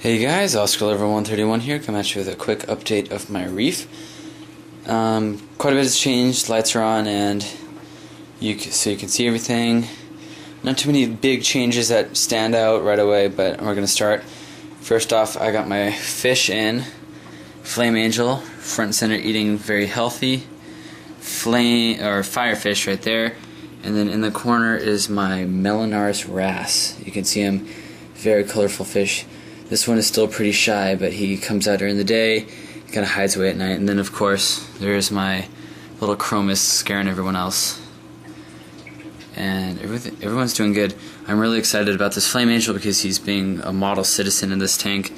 Hey guys, OscarLover131 here, come at you with a quick update of my reef. Quite a bit has changed, lights are on, and so you can see everything. Not too many big changes that stand out right away, but we're going to start. First off, I got my fish in. Flame Angel, front and center, eating very healthy. Firefish right there. And then in the corner is my Melanaris wrasse. You can see him, very colorful fish. This one is still pretty shy, but he comes out during the day, he kind of hides away at night. And then of course, there's my little chromis scaring everyone else. And everyone's doing good. I'm really excited about this Flame Angel because he's being a model citizen in this tank.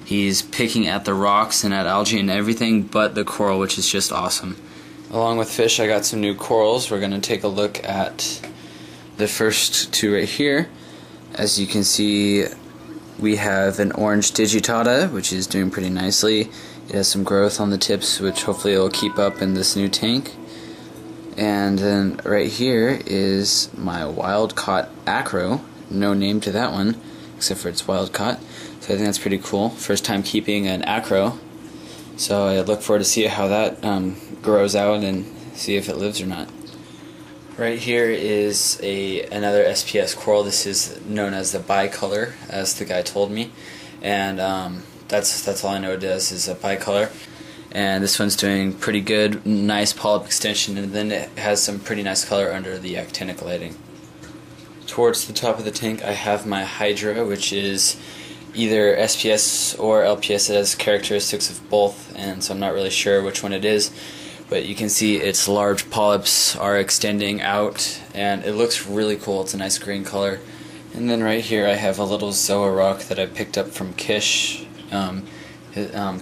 He's picking at the rocks and at algae and everything but the coral, which is just awesome. Along with fish, I got some new corals. We're going to take a look at the first two right here. As you can see, we have an orange digitata, which is doing pretty nicely. It has some growth on the tips, which hopefully it will keep up in this new tank. And then right here is my wild-caught acro. No name to that one, except for it's wild-caught. So I think that's pretty cool. First time keeping an acro. So I look forward to see how that grows out and see if it lives or not. Right here is another SPS coral. This is known as the bicolor, as the guy told me, and that's all I know it does is a bicolor. And this one's doing pretty good, nice polyp extension, and then it has some pretty nice color under the actinic lighting. Towards the top of the tank, I have my Hydra, which is either SPS or LPS. It has characteristics of both, and so I'm not really sure which one it is. But you can see its large polyps are extending out, and it looks really cool. It's a nice green color. And then right here I have a little Zoa rock that I picked up from Kish,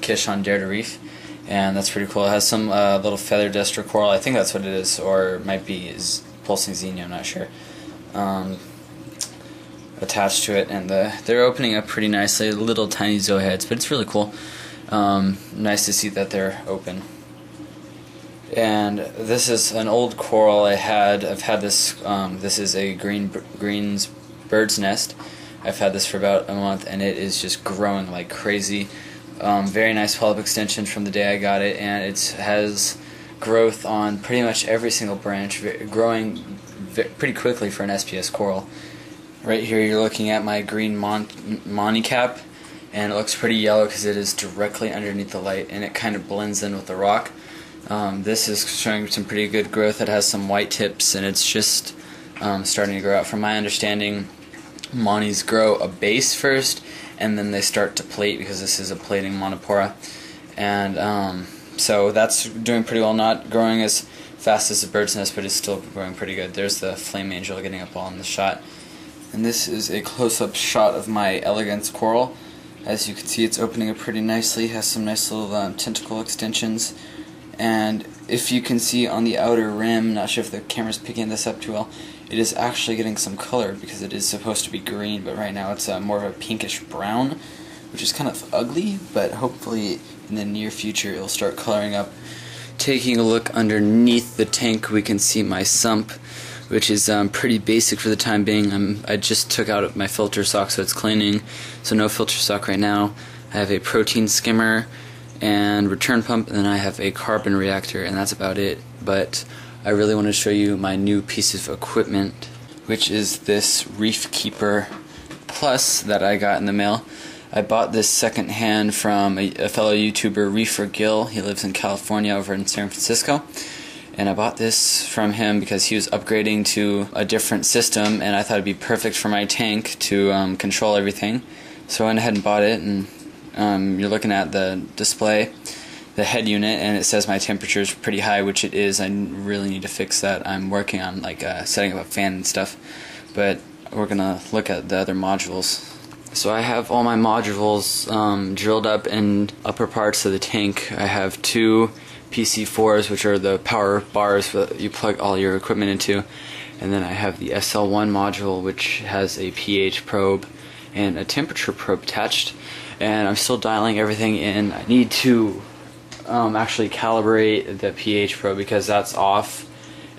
Kish on Dare to Reef, and that's pretty cool. It has some little feather duster coral, I think that's what it is, or it might be pulsing xenia, I'm not sure, attached to it, and they're opening up pretty nicely, little tiny Zoa heads, but it's really cool. Nice to see that they're open. And this is an old coral I've had this. This is a green's bird's nest. I've had this for about a month, and it is just growing like crazy. Very nice polyp extension from the day I got it, and it has growth on pretty much every single branch, growing pretty quickly for an SPS coral. Right here you're looking at my green Monty cap, and it looks pretty yellow because it is directly underneath the light, and it kind of blends in with the rock. This is showing some pretty good growth. It has some white tips, and it's just starting to grow out. From my understanding, Monties grow a base first, and then they start to plate because this is a plating monopora. And so that's doing pretty well. Not growing as fast as the bird's nest, but it's still growing pretty good. There's the Flame Angel getting up all in the shot. And this is a close-up shot of my elegance coral. As you can see, it's opening up pretty nicely. It has some nice little tentacle extensions. And if you can see on the outer rim, not sure if the camera's picking this up too well, it is actually getting some color because it is supposed to be green, but right now it's more of a pinkish brown, which is kind of ugly, but hopefully in the near future it'll start coloring up. Taking a look underneath the tank, we can see my sump, which is pretty basic for the time being. I just took out my filter sock, so it's cleaning, so no filter sock right now. I have a protein skimmer and return pump, and then I have a carbon reactor, and that's about it. But I really want to show you my new piece of equipment, which is this Reef Keeper Plus that I got in the mail. I bought this secondhand from a fellow YouTuber, Reefer Gill. He lives in California over in San Francisco, and I bought this from him because he was upgrading to a different system, and I thought it'd be perfect for my tank to control everything. So I went ahead and bought it, and you're looking at the display, the head unit, and it says my temperature is pretty high, which it is. I really need to fix that. I'm working on setting up a fan and stuff, but we're gonna look at the other modules. So I have all my modules drilled up in upper parts of the tank. I have two PC4s, which are the power bars that you plug all your equipment into, and then I have the SL1 module, which has a pH probe and a temperature probe attached. And I'm still dialing everything in. I need to actually calibrate the pH probe because that's off.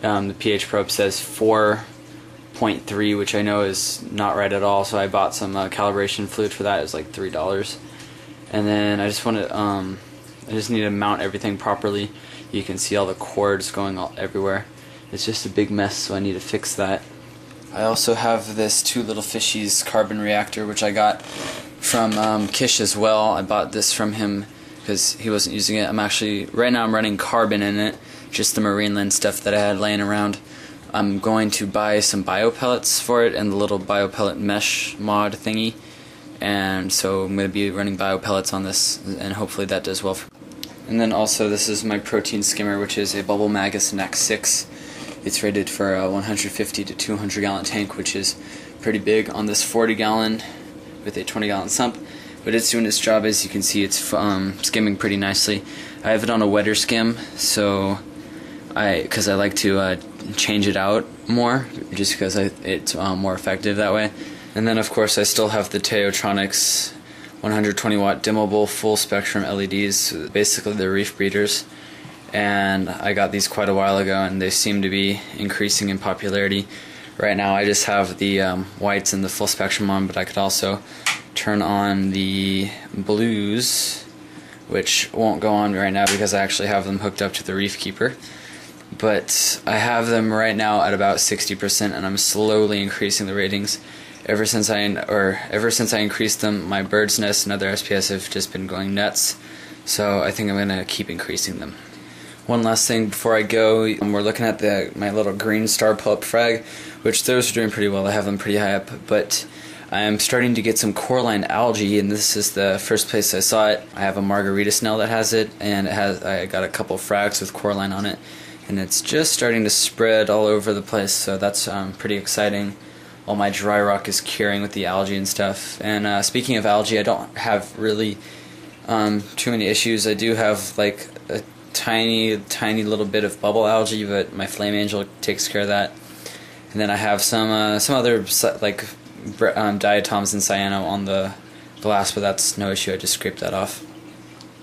The pH probe says 4.3, which I know is not right at all, so I bought some calibration fluid for that. It was like $3. And then I just want to I just need to mount everything properly. You can see all the cords going all everywhere. It's just a big mess, so I need to fix that. I also have this Two Little Fishies carbon reactor, which I got from Kish as well. I bought this from him because he wasn't using it. Right now I'm running carbon in it, just the marine lens stuff that I had laying around. I'm going to buy some biopellets for it and the little biopellet mesh mod thingy. And so I'm going to be running biopellets on this, and hopefully that does well. And then also this is my protein skimmer, which is a Bubble Magus NAC 6. It's rated for a 150 to 200 gallon tank, which is pretty big on this 40 gallon with a 20 gallon sump. But it's doing its job. As you can see, it's skimming pretty nicely. I have it on a wetter skim, so because I like to change it out more, just because it's more effective that way. And then of course I still have the Teotronics 120 watt dimmable full spectrum LEDs, basically the reef breeders. And I got these quite a while ago, and they seem to be increasing in popularity. Right now I just have the whites and the full spectrum on, but I could also turn on the blues, which won't go on right now because I actually have them hooked up to the Reef Keeper. But I have them right now at about 60%, and I'm slowly increasing the ratings. Ever since I increased them, my bird's nest and other SPS have just been going nuts. So I think I'm gonna keep increasing them. One last thing before I go, we're looking at my little green star pull-up frag, which those are doing pretty well. I have them pretty high up, but I'm starting to get some coralline algae, and this is the first place I saw it. I have a margarita snail that has it, and I got a couple frags with coralline on it, and it's just starting to spread all over the place. So that's pretty exciting. All my dry rock is curing with the algae and stuff. And speaking of algae, I don't have really too many issues. I do have like a tiny little bit of bubble algae, but my flame angel takes care of that. And then I have some other like diatoms and cyano on the glass, but that's no issue. I just scraped that off.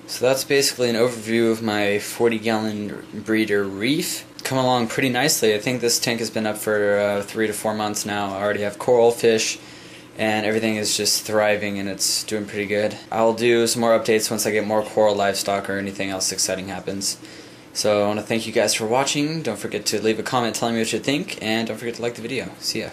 So that's basically an overview of my 40 gallon breeder reef. Come along pretty nicely. I think this tank has been up for 3 to 4 months now. I already have coral fish, and everything is just thriving, and it's doing pretty good. I'll do some more updates once I get more coral livestock or anything else exciting happens. So I want to thank you guys for watching. Don't forget to leave a comment telling me what you think, and don't forget to like the video. See ya.